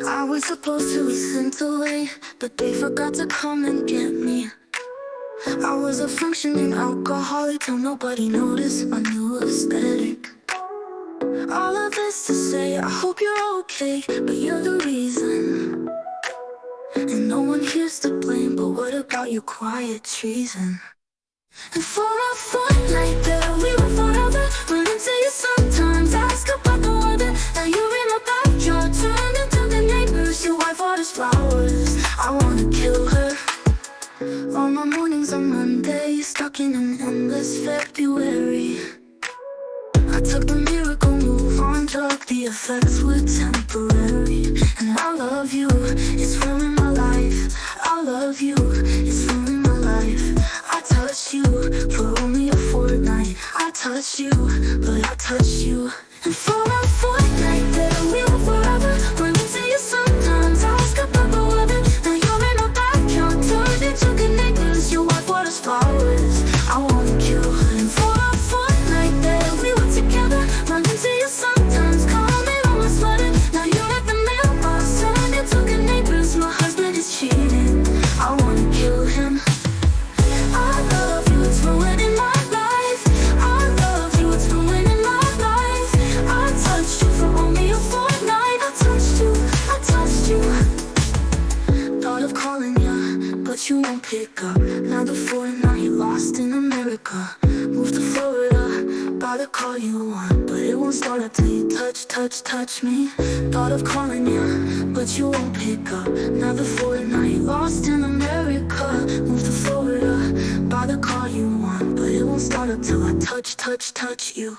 I was supposed to be sent away, but they forgot to come and get me. I was a functioning alcoholic till nobody noticed my new aesthetic. All of this to say, I hope you're okay, but you're the reason. And no one here's to blame, but what about your quiet treason? And for a fortnight there we were forever, running to you sometimes, ask about the weather. Now you're in my backyard, turned into the neighbors. Your wife orders flowers, I wanna kill her. All my mornings on Monday, stuck in an endless February. I took the miracle move on drug, the effects were temporary. And I love you, it's ruining my life. I love you, it's ruining my life. I touched you for only a fortnight. I touched you, but I touched you. And for a fortnight there we were forever, running to you sometimes, ask about the weather. Now you're in my backyard, turned into the neighbors. Your wife waters flowers, I wanna kill her. And for a fortnight there we were together, running to you sometimes, call me on my sweater. Now you're at the mailbox, turned into the neighbors. My husband is cheating, I wanna kill him. I love you, it's ruining my life. I love you, it's ruining my life. I touched you for only a fortnight. I touched you, I touched you. Thought of calling you, but you won't pick up. Now the fortnight you lost in America. Moved to Florida, about to call you one, but it won't start up till you touch me. Thought of calling you, but you won't pick up. Now the fortnight you lost in America. Moved to Florida, about to call you one, but it won't start up till I touch you.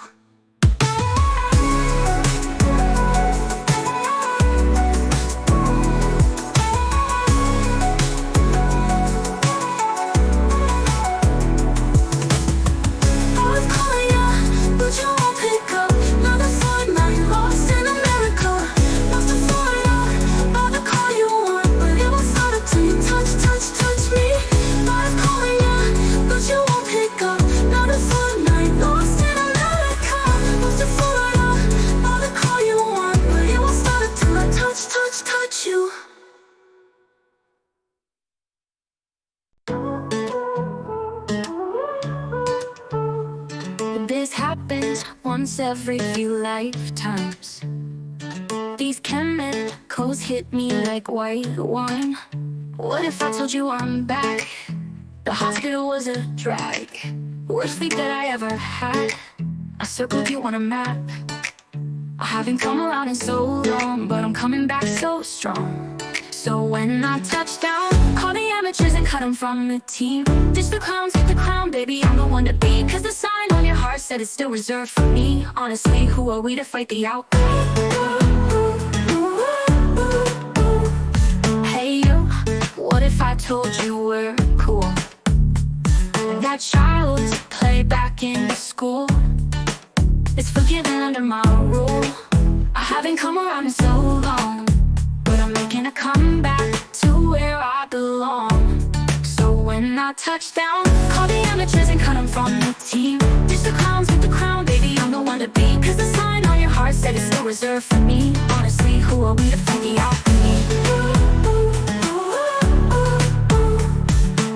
This happens once every few lifetimes. These chemicals hit me like white wine. What if I told you I'm back? The hospital was a drag, worst sleep that I ever had. I circled you on a map. I haven't come around in so long, but I'm coming back so strong. So when I touch down, call the amateurs and cut them from the team. Ditch the clowns, hit the crown, baby, I'm the one to beat. Cause the sign on your heart said it's still reserved for me. Honestly, who are we to fight the outcome? Hey you, what if I told you we're cool? That child's play back in school, it's forgiven under my rule. I haven't come around in so long, but I'm making a comeback to where I belong. So when I touch down, call the amateurs and cut them from the team. Ditch the clowns, hit the crown, baby, I'm the one to beat. Cause the sign on your heart said it's still reserved for me. Honestly, who are we to fight the alchemy?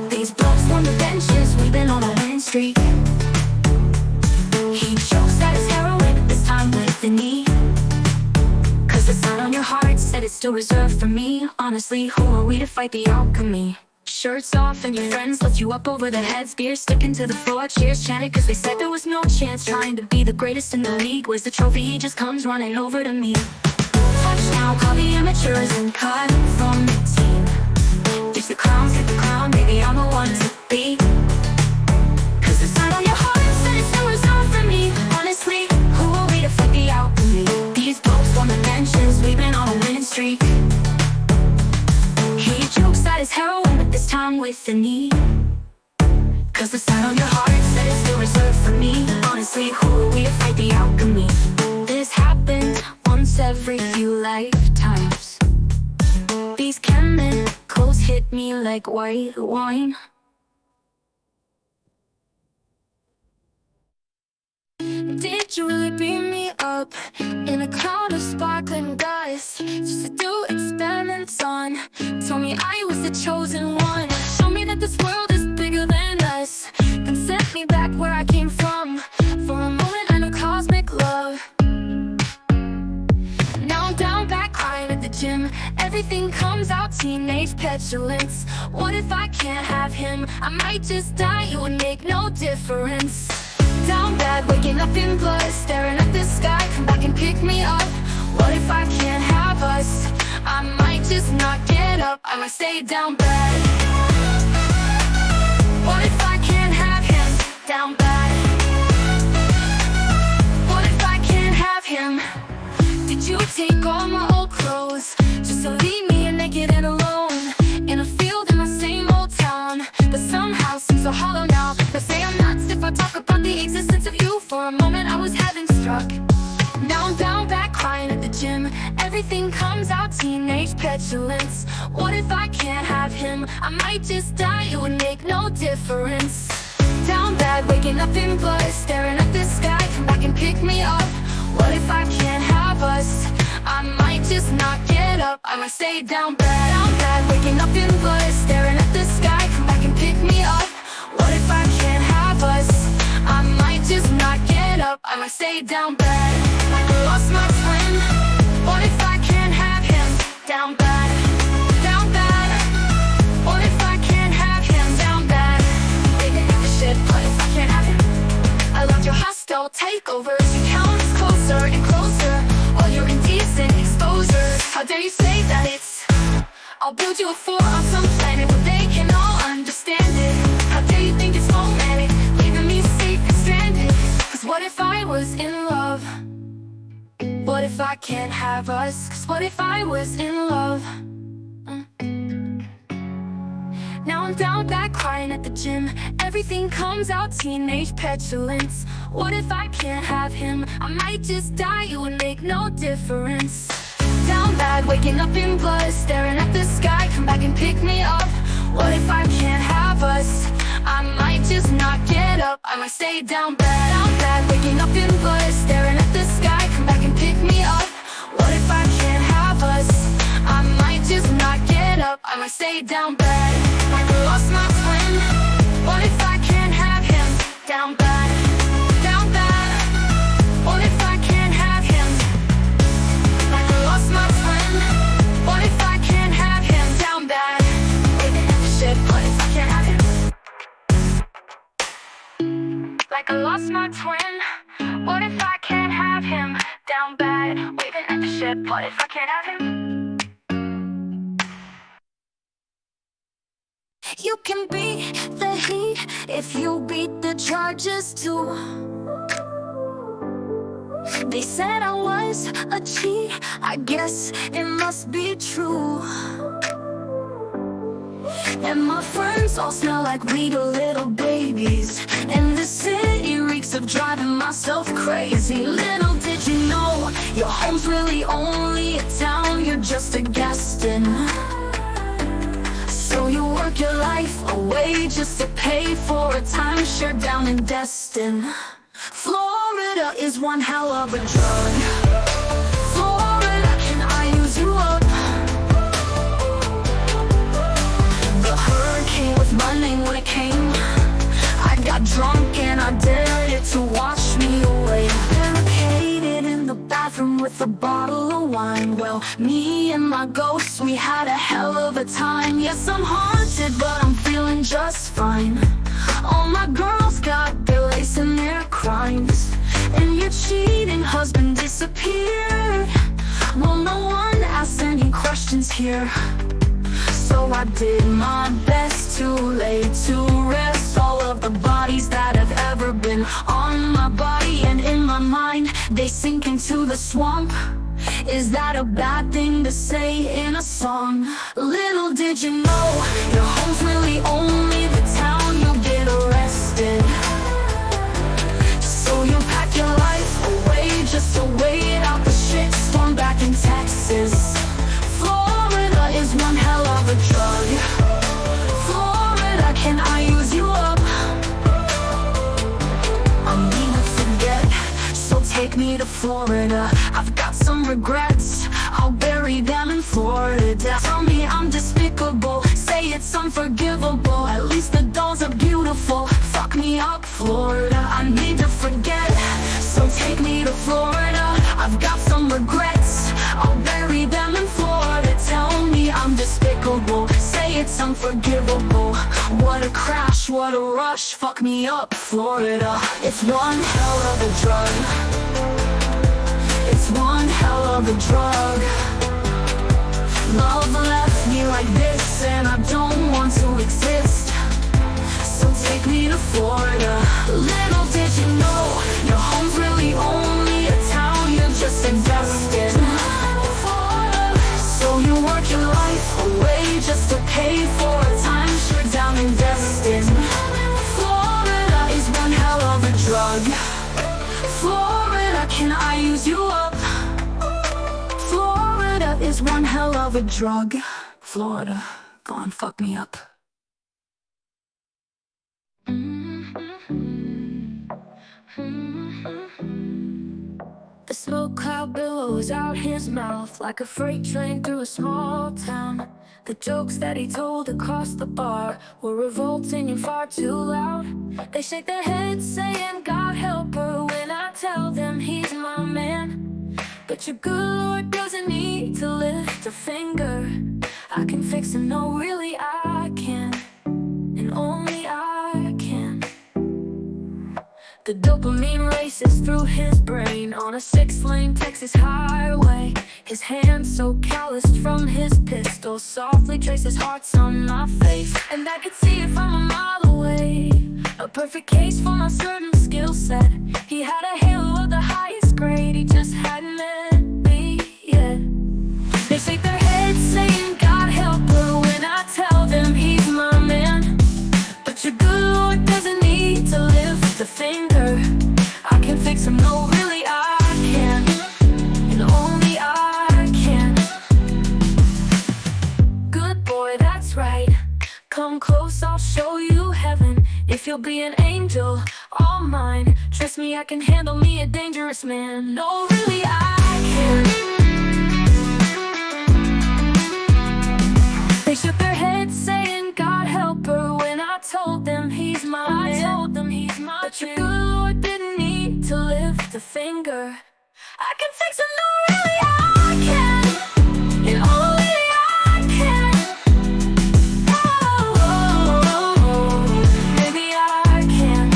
These blokes on the benches, we've been on a winning streak. He chokes at his heroin, but this time with the knee. Cause the sign on your heart said it's still reserved for me. Honestly, who are we to fight the alchemy? Shirts off and your friends lift you up over their heads. Beer sticking to the floor, cheers chanted cause they said there was no chance. Trying to be the greatest in the league, where's the trophy? He just comes running over to me. Touchdown, call the amateurs and cut from the team. Ditch the clowns, hit the crown, baby, I'm the one to beat. Cause the sign on your heart said it's still reserved for me. Honestly, who are we to fight the alchemy? These blokes on the benches, we've been on a winning streak. He jokes at his heroin, but this time with the knee. Cause the sign on your heart said it's still reserved for me. Honestly, who are we to fight the alchemy? This happened once every few lifetimes. These chemicals hit me like white wine. Did you really beam me up in a cloud of sparkling dust just to do experiments? lights on. Told me I was the chosen one. Showed me that this world is bigger than us. Then sent me back where I came from. For a moment I knew cosmic love. Now I'm down back crying at the gym. Everything comes out, teenage petulance. What if I can't have him? I might just die, it would make no difference. Down bad, waking up in blood, staring at the sky, come back and pick me up. What if I can't have us? I might just not get up, I might stay down bad. What if I can't have him? Down bad. What if I can't have him? Did you take all my old clothes just to leave me naked and alone in a field in my same old town that somehow seems so hollow now? They say I'm nuts if I talk about the existence of you. For a moment I was heaven struck. Now I'm down back crying at the gym. Everything comes out, teenage petulance. What if I can't have him? I might just die, it would make no difference. Down bad, waking up in blood, staring at the sky, come back and pick me up. What if I can't have us? I might just not get up, I might stay down bad. Down bad, waking up in blood, staring at the sky, come back and pick me up. What if I can't have us? I might just not get up, I might stay down bad. Like I lost my twin. What if I can't have him? Down bad, down bad. What if I can't have him? Down bad. Living in the shit, what if I can't have him? I loved your hostile takeovers. You count us closer and closer. All your indecent exposures. How dare you say that it's I'll build you a fort on some planet where they can all understand it. How dare you think it's romantic, leaving me safe and stranded? Cause what if I was in love? What if I can't have us? Cause what if I was in love? Now I'm down back crying at the gym. Everything comes out, teenage petulance. What if I can't have him? I might just die, it would make no difference. Down bad, waking up in blood, staring at the sky, come back and pick me up. What if I can't have us? I might just not get up, I might stay down bad. Down bad, waking up in blood, staring at the sky, come back and pick me up. What if I can't have us? I might just not get up, I might stay down bad. Like I lost my twin. What if I can't have him? Down bad, down bad. What if I can't have him? Like I lost my twin. What if I can't have him? Down bad. Living in the shit, what if I can't have him? Like I lost my twin. What if I can't have him? Down bad, waving at the ship. What if I can't have him? You can beat the heat if you beat the charges too. They said I was a cheat, I guess it must be true. And my friends all smell like weed, little babies. And the city reeks of driving myself crazy. Little did you know, your home's really only a town you're just a guest in. So you work your life away just to pay for a timeshare down in Destin. Florida is one hell of a drug. Florida, can I use you up? The hurricane was my name when it came. I got drunk and I dared it to wash me away. Barricaded in the bathroom with a bottle of wine. Well, me and my ghost, we had a hell of a time. Yes, I'm haunted, but I'm feeling just fine. All my girls got their lace and their crimes, and your cheating husband disappeared. Well, no one asked any questions here, so I did my best to lay to rest all of the bodies that have ever been on my body and in my mind. They sink into the swamp. Is that a bad thing to say in a song? Little did you know, your home's really only the town you'll get arrested. So you pack your life away just to wait out the shit storm back in Texas. Florida is one hell of a drug. Florida, can I use you up? I mean to forget, so take me to Florida. I've got some regrets, I'll bury them in Florida. Tell me I'm despicable, say it's unforgivable. At least the dolls are beautiful. Fuck me up, Florida, I need to forget. So take me to Florida, I've got some regrets. I'll bury them in Florida. Tell me I'm despicable, say it's unforgivable. What a crash, what a rush. Fuck me up, Florida. It's one hell of a drug. It's one hell of a drug. Love left me like this, and I don't want to exist. So take me to Florida. Little did you know, your home's really only a town you just invested. So you work your life away just to pay for a timeshare down in Destin. Florida is one hell of a drug. Florida, can I use you up? Florida is one hell of a drug. Florida, go on, fuck me up. The smoke cloud billows out his mouth like a freight train through a small town. The jokes that he told across the bar were revolting and far too loud. They shake their heads saying, God help her, when I tell them he's my man. But your good Lord doesn't need to lift a finger. I can fix him, no really I can, and only I can. The dopamine races through his brain on a 6-lane Texas highway. His hands so calloused from his pistol softly traces hearts on my face. And I could see it from a mile away, a perfect case for my certain skill set. He had a halo of the highest grade, he just hadn't met me yet. They shake their heads saying, God help her, when I tell them he's my man. But your good Lord doesn't need to lift a finger. I can fix him, no really I can, and only I can. Good boy, that's right. Come close, I'll show you heaven. If you'll be an angel, all mine. Trust me, I can handle me a dangerous man. No really I can. They shook their heads saying, God help her, when I told them he's my man. But your good Lord didn't need to lift a finger. I can fix him, no really I can, and only I can. Oh, maybe I can.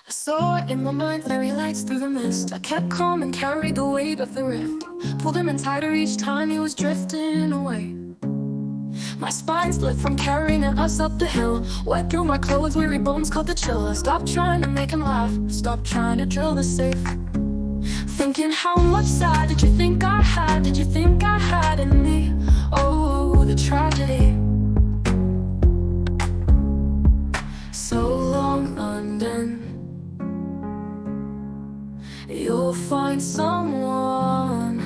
I saw it in my mind, fairy lights through the mist. I kept calm and carried the weight of the rift. Pulled him in tighter each time he was drifting away. My spine split from carrying us up the hill. Wet through my clothes, weary bones caught the chill. I stopped trying to make him laugh, stopped trying to drill the safe. Thinking, how much side did you think I had? Did you think I had in me? Oh, the tragedy. So long, London. You'll find someone.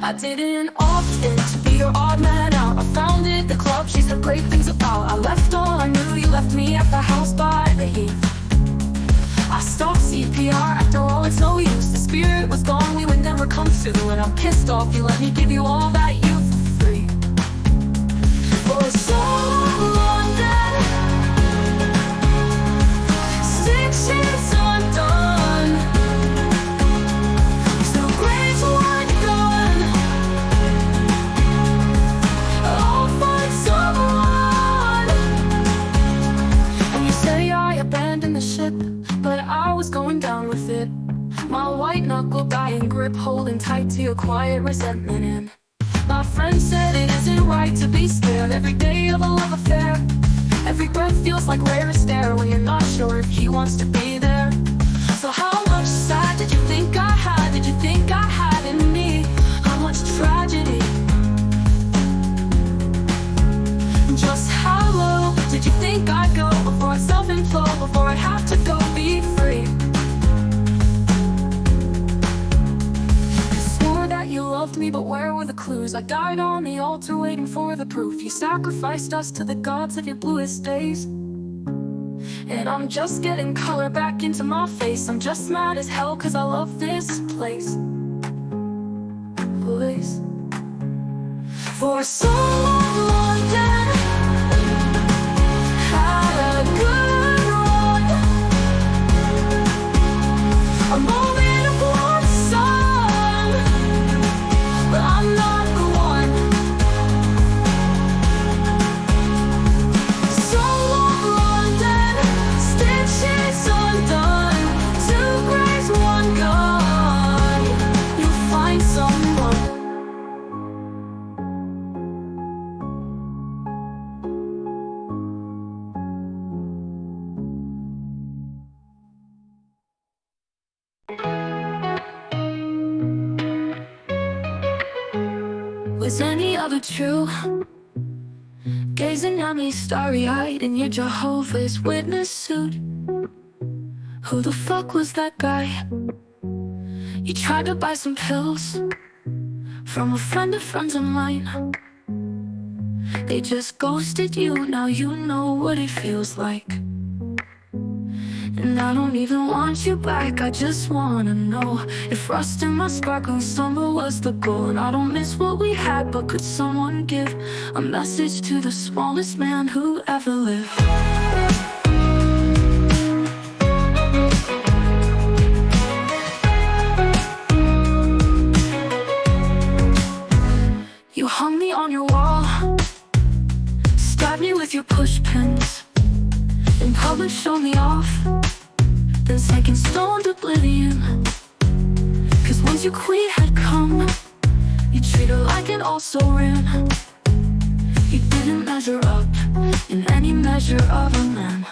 I didn't opt in to be your odd man out. I founded the club she said great things about. I left all I knew, you left me at the house by the heath. I stopped CPR, after all it's no use. The spirit was gone, we would never come through. And I'm pissed off, you let me give you all that you for free. For so long then, 6 years undone. Still great one gone. I'll find someone. And you say I abandoned the ship, but I was going down with it. My white knuckle dying grip, holding tight to your quiet resentment in. My friend said it isn't right to be scared every day of a love affair. Every breath feels like rarest air when you're not sure if he wants to be there. So how much side did you think I had? Did you you think I had in me? How much tragedy? Just how low did you think I'd go before I self-implode, before I have to go be free? You swore that you loved me, but where were the clues? I died on the altar waiting for the proof. You sacrificed us to the gods of your bluest days, and I'm just getting color back into my face. I'm just mad as hell cause I love this place. Boys, for so long then, had a good run. A moment of one song, but I'm not the one. So long London, stitches undone, two graves, one gone. You'll find someone. Was any of it true? Gazing at me starry-eyed in your Jehovah's Witness suit. Who the fuck was that guy? You tried to buy some pills from a friend of friends of mine. They just ghosted you, now you know what it feels like. And I don't even want you back, I just wanna know if rust in my sparkling summer was the goal. And I don't miss what we had, but could someone give a message to the smallest man who ever lived? You hung me on your wall, stabbed me with your push pins, in public showed me off, then sank in stoned oblivion. Cause once your queen had come, you treated her like an also ran. You didn't measure up in any measure of a man.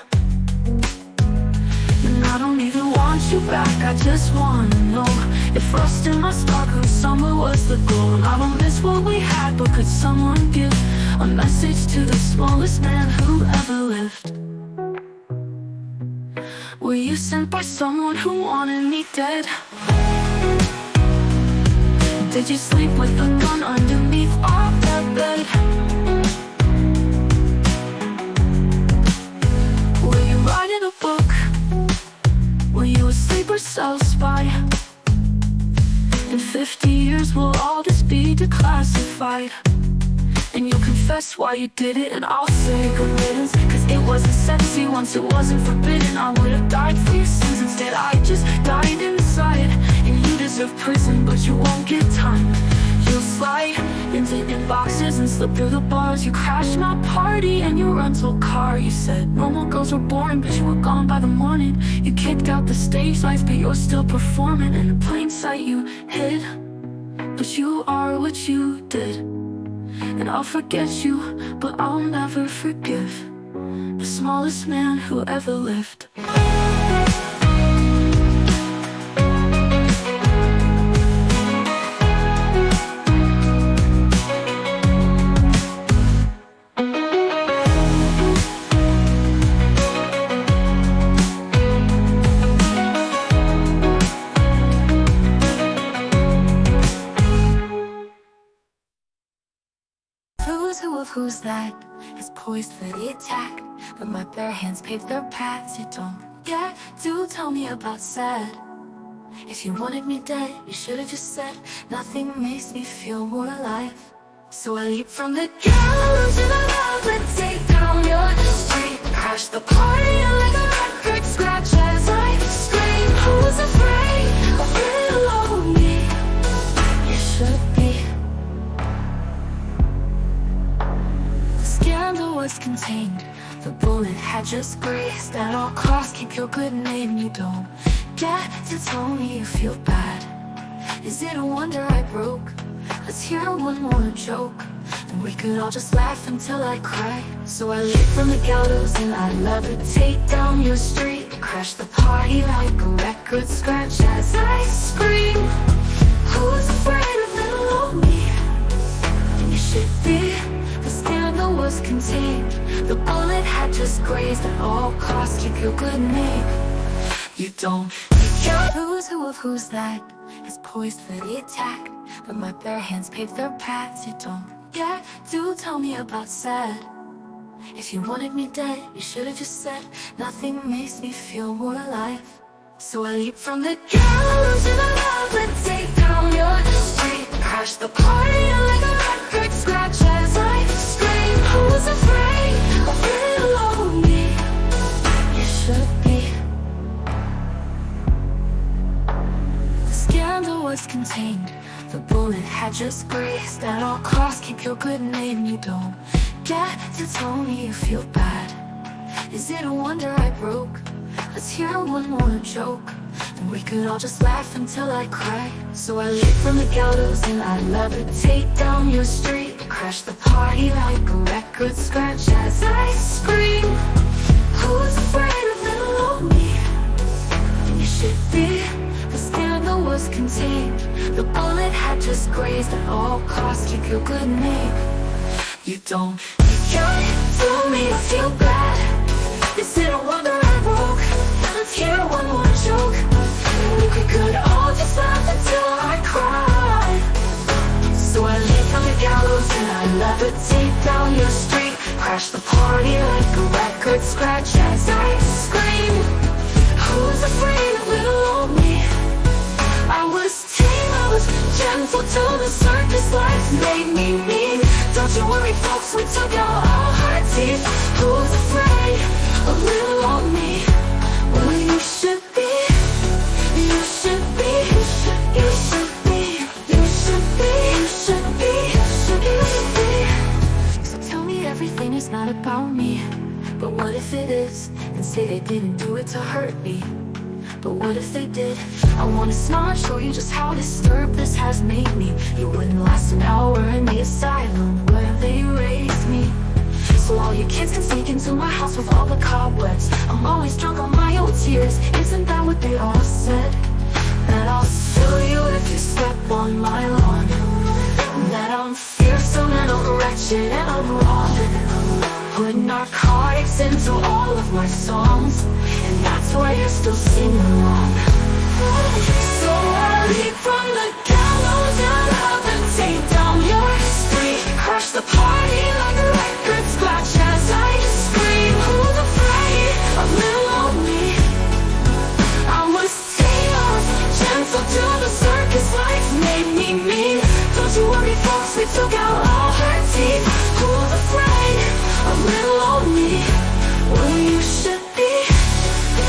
And I don't even want you back, I just wanna know if rust in my sparkling summer was the goal. And I don't miss what we had, but could someone give a message to the smallest man who ever lived? Were you sent by someone who wanted me dead? Did you sleep with a gun underneath our bed? Were you writing a book? Were you a sleeper cell spy? In 50 years we'll all just be declassified. And you'll confess why you did it, and I'll say good riddance. Cause it wasn't sexy once it wasn't forbidden. I would've died for your sins, instead I just died inside. And you deserve prison, but you won't get time. You'll slide into inboxes and slip through the bars. You crashed my party and your rental car. You said normal girls were boring, but you were gone by the morning. You kicked out the stage lights, but you're still performing. And in plain sight you hid, but you are what you did. And I'll forget you, but I'll never forgive the smallest man who ever lived. Who's that is poised for the attack, but my bare hands paved their paths. You don't get to tell me about sad. If you wanted me dead, you should've just said nothing makes me feel more alive. So I leap from the gallows to the outlet, take down your street, crash the party like a record scratch as I scream. Who's afraid of little old me? You should be. Scandal was contained, the bullet had just grazed. At all costs, keep your good name. You don't get to tell me you feel bad. Is it a wonder I broke? Let's hear one more joke, then we could all just laugh until I cry. So I leap from the gallows and I levitate down your street, crash the party like a record scratch as I scream. Who's afraid of little old me? You should be. The scandal was contained. The bullet had just grazed. At all costs, keep your good name. You don't get who's who of who's that is poised for the attack, but my bare hands paved their paths. You don't get to tell me about sad. If you wanted me dead, you should've just said. Nothing makes me feel more alive. So I leap from the gallows and I love and take down your street. Crash the party like a record scratch as I scream. Who's afraid of little old me? You should be. The scandal was contained. The bullet had just grazed. At all costs, keep your good name. You don't get to tell me you feel bad. Is it a wonder I broke? Let's hear one more joke, and we could all just laugh until I cry. So I leap from the gallows and I levitate down your street. Crash the party like a record scratch as I scream. Who's afraid of little old me? You should be. The scandal was contained. The bullet had just grazed. At all costs, keep your good name. You don't get to me to feel bad. Is it a wonder I broke? Let's hear one more joke, and we could all just laugh until I cry. So I leap from the gallows and I levitate down your street. Crash the party like a record scratch as I scream. Who's afraid of little old me? I was tame, I was gentle till the circus lights made me mean. Don't you worry folks, we took out all her teeth. Who's afraid of little old me? Well, you should be. You should be. You should be. You should be. You should be. You should be. So tell me everything is not about me. But what if it is? And say they didn't do it to hurt me. But what if they did? I wanna snort, show you just how disturbed this has made me. You wouldn't last an hour in the asylum where they raised me. So all you kids can sneak into my house with all the cobwebs. I'm always drunk on my own tears. Isn't that what they all said? That I'll sue you if you step on my lawn. That I'm fearsome and I'm wretched and I'm wrong. Put narcotics into all of my songs, and that's why you're still singing along. So I leap from the gallows and I'll take down your street. Crash the party like a record scratch as I scream. Who's afraid of little old me? I was tame, I was gentle till the circus lights made me mean. Don't you worry folks, we took out all her teeth. Who's afraid of little old me? Well, you should be.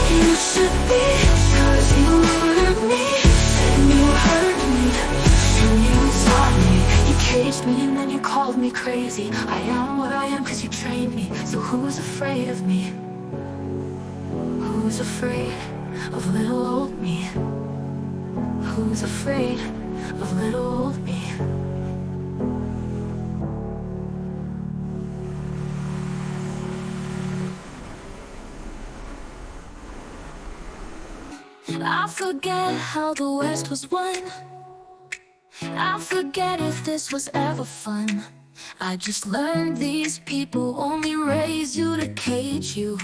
You should be. 'Cause you hurt me, and you hurt me, and you taught me. You caged me and then you called me crazy. I am what I am 'cause you trained me. So who's afraid of me? Who's afraid of little old me? Who's afraid of little old me? I forget how the West was won. I forget if this was ever fun. I just learned these people only raise you to cage you.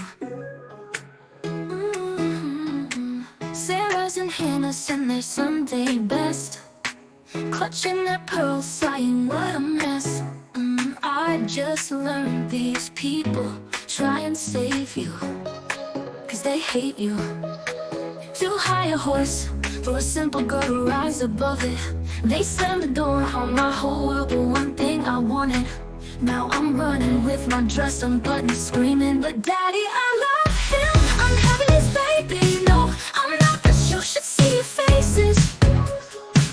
Sarah's and Hannah's and their Sunday best, clutching their pearls, sighing what a mess. I just learned these people try and save you, 'cause they hate you. Too high a horse for a simple girl to rise above it. They slammed the door on my whole world, but one thing I wanted. Now I'm running with my dress unbuttoned, screaming, but daddy, I love him. I'm having his baby. No, I'm not, but you should see your faces.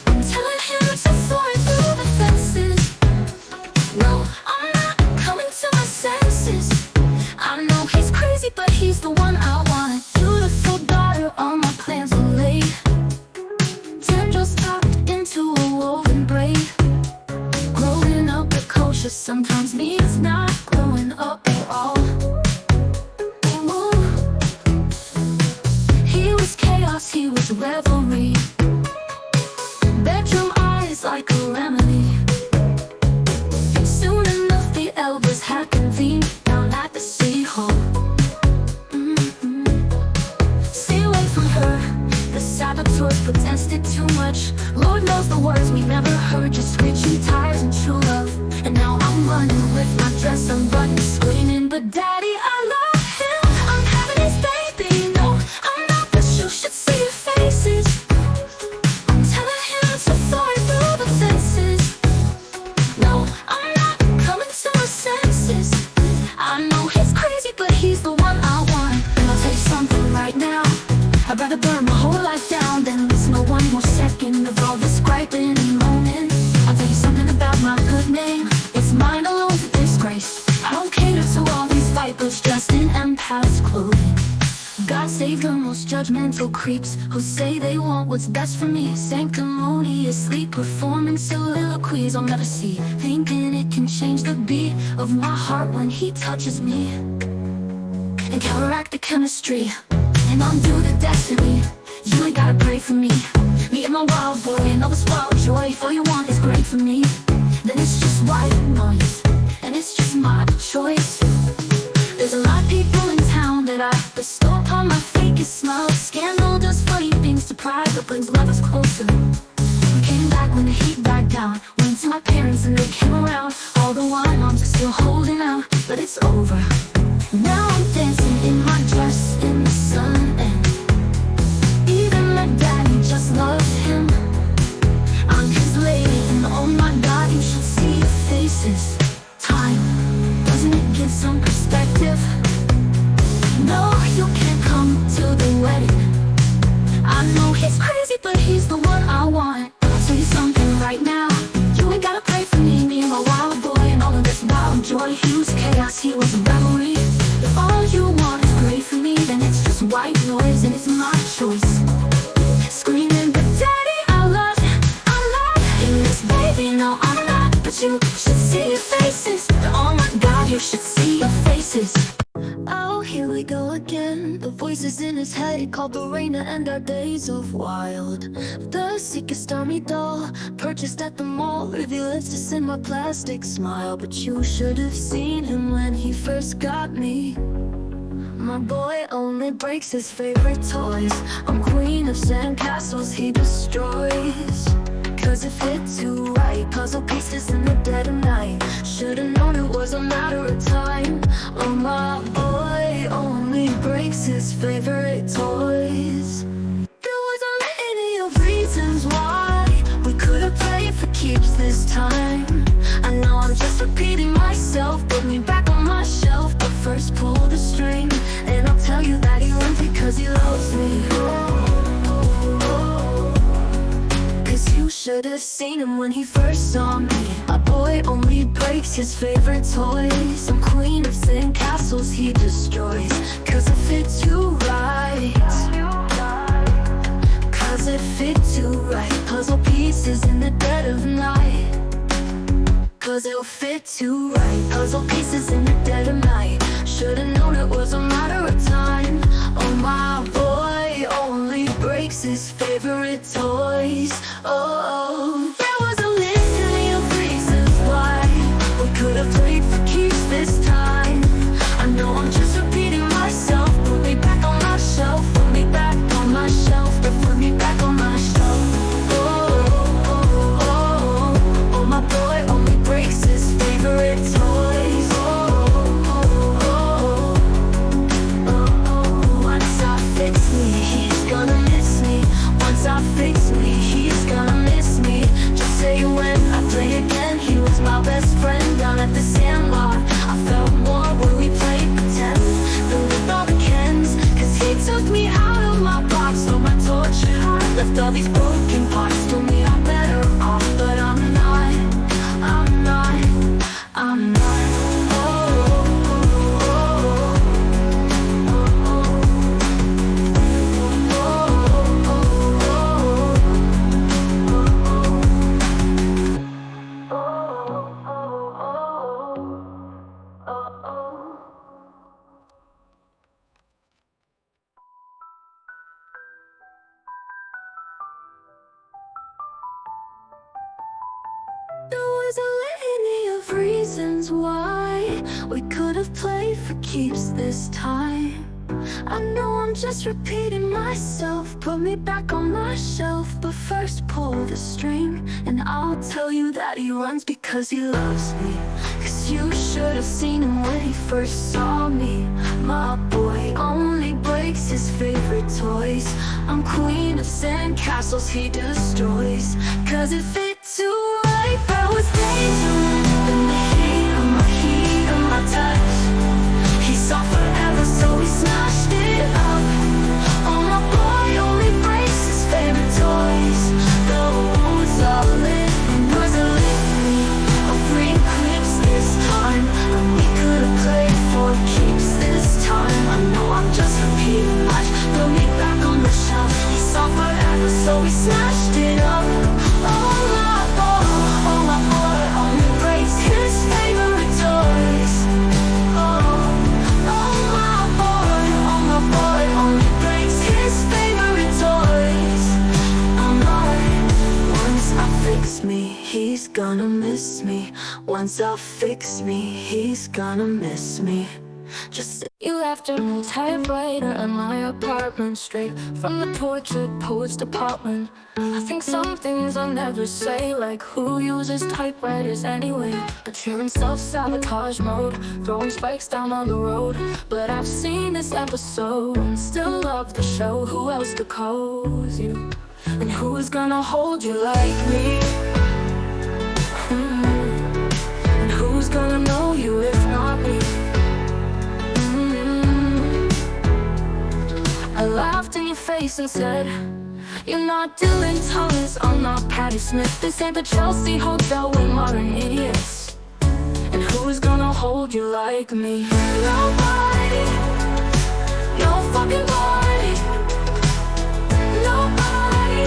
I'm telling him to throw it through the fences. No, I'm not coming to my senses. I know he's crazy, but he's the one I want. Beautiful daughter, all my plans are laid. Tendrils tucked into a woven braid. Growing up with culture sometimes means not growing up at all. Ooh. He was chaos, he was revelry. Bedroom save the most judgmental creeps who say they want what's best for me. Sanctimoniously performing soliloquies I'll never see, thinking it can change the beat of my heart when he touches me, and counteract the chemistry and undo the destiny. You ain't gotta pray for me. Me and my wild boy and all this wild joy. If all you want is great for me, then it's just white noise, and it's just my choice. There's a lot of people in town that I bestow upon my fakest smile. Scandal does funny things to pride, but brings lovers closer. We came back when the heat died down. Went to my parents and they came around. All the while moms are still holding out, but it's over. Now I'm dancing in my dress in the sun, and even my daddy just loves him. I'm his lady, and oh my God, you should see your faces. Time, doesn't it give some perspective? No, you can't come to the wedding. I know he's crazy, but he's the one I want. I'll tell you something right now, you ain't gotta pray for me. Me and my wild boy and all of this wild joy. He was chaos, he was a revelry. If all you want is great for me, then it's just white noise, and it's my choice. Screaming, but daddy, I love you, this baby, no I'm not. But you should see your faces. Oh my God, you should see your faces. Oh, here we go again. The voices in his head, he called the rain to end our days of wild. The sickest army doll, purchased at the mall, reveals just in my plastic smile. But you should have seen him when he first got me. My boy only breaks his favorite toys. I'm queen of sandcastles he destroys. Cause it fit too right, puzzle pieces in the dead of night. Should've known it was a matter of time. Oh, my boy only breaks his favorite toys. There was a litany of reasons why we could've played for keeps this time. I know I'm just repeating myself, put me back on my shelf. But first pull the string, and I'll tell you that he runs because he loves me. You should have seen him when he first saw me. A boy only breaks his favorite toys. I'm queen of sandcastles he destroys. Cause it fit too right. Cause it fit too right. Puzzle pieces in the dead of night. Cause it'll fit too right. Puzzle pieces in the dead of night. Should've known it was a matter of time. Oh, my boy only breaks his favorite toys. Oh, there was a litany of reasons why we could have played for keeps this time. I know I'm just repeating myself. Put me back on my shelf. Put me back on my shelf. Put me back on my shelf. Oh, oh, oh, oh, my boy only breaks his favorite toys. Oh, oh, oh, oh, oh. Once I fix me, he's gonna miss me. Once I fix me, he's gonna miss me. Just say when I play again, he was my best friend down at the sandlot. I felt more when we played pretend than with all the Kens. Cause he took me out of my box, stole my tortured heart, left all these broken parts. Told me I'm better off, but I'm not. I'm not. I'm not. There was a litany of reasons why we could have played for keeps this time. I know I'm just repeating myself. Put me back on my shelf. But first pull the string, and I'll tell you that he runs because he loves me. Cause you should have seen him when he first saw me. My boy only breaks his favorite toys. I'm queen of sandcastles he destroys. Cause it fit too right. There was danger in the heat of my touch. He saw forever, so he smashed it up. Oh, my boy only breaks his favorite toys. The wounds are lit, and was a litany of free clips this time. And we could have played for keeps this time. I know I'm just repeating much, but gonna miss me. Once I fix me, he's gonna miss me. Just you left a typewriter in my apartment, straight from the tortured poet's department. I think some things I'll never say, like who uses typewriters anyway? But you're in self-sabotage mode, throwing spikes down on the road. But I've seen this episode and still love the show. Who else to cause you? And who's gonna hold you like me? And who's gonna know you if not me? I laughed in your face and said, you're not Dylan Thomas, I'm not Patti Smith. This ain't the Chelsea Hotel with modern idiots. And who's gonna hold you like me? Nobody, no fucking body. Nobody.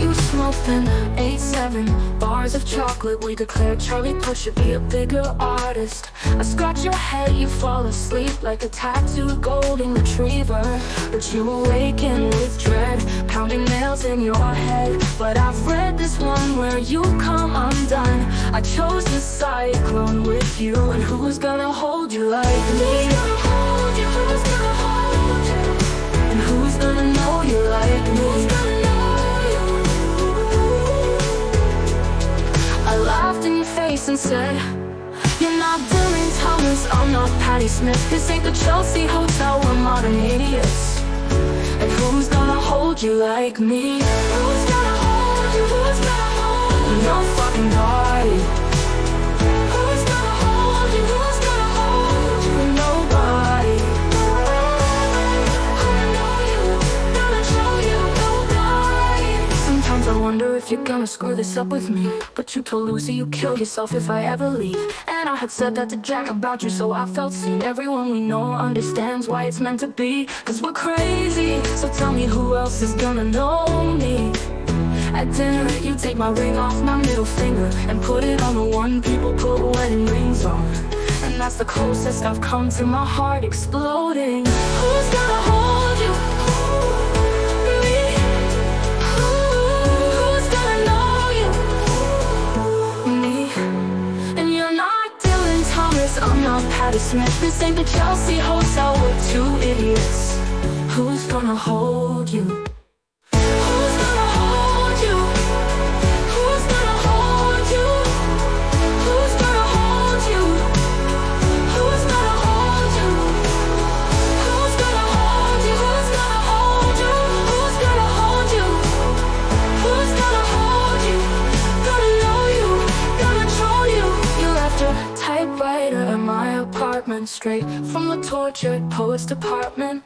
You smoking 8-7 bars of chocolate. We declared Charlie Puth should be a bigger artist. I scratch your head, you fall asleep like a tattooed golden retriever. But you awaken with dread, pounding nails in your head. But I've read this one where you come undone. I chose the cyclone with you. And who's gonna hold you like me? Who's gonna hold you? Who's gonna hold you? And who's gonna know you like me? Who's gonna know you? I laughed in your face and said, you're not Dylan Thomas, I'm not Patti Smith. This ain't the Chelsea Hotel, we're modern idiots. And who's gonna hold you like me? Who's gonna hold you? Who's gonna hold you? No fucking body. Who's gonna hold you? Who's gonna hold you? Nobody. Gonna know you, gonna show you, nobody. Sometimes I wonder if you're gonna screw this up with me. But you told Lucy you kill yourself if I ever leave. And I had said that to Jack about you, so I felt seen. Everyone we know understands why it's meant to be, cause we're crazy. So tell me who else is gonna know me? At dinner you take my ring off my middle finger and put it on the one people put wedding rings on. And that's the closest I've come to my heart exploding. Who's gonna hold you? Me? Who's gonna know you? Me? And you're not Dylan Thomas, I'm not Patti Smith. This ain't the Chelsea Hotel, we're two idiots. Who's gonna hold you? Who's gonna hold you? Who's gonna hold you? Who's gonna hold you? Who's gonna hold you? Who's gonna hold you? Who's gonna hold you? Who's gonna hold you? Who's gonna hold you? Gonna know you, gonna control you. You left a typewriter in my apartment, straight from the tortured poet's department.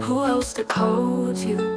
Who else to code you?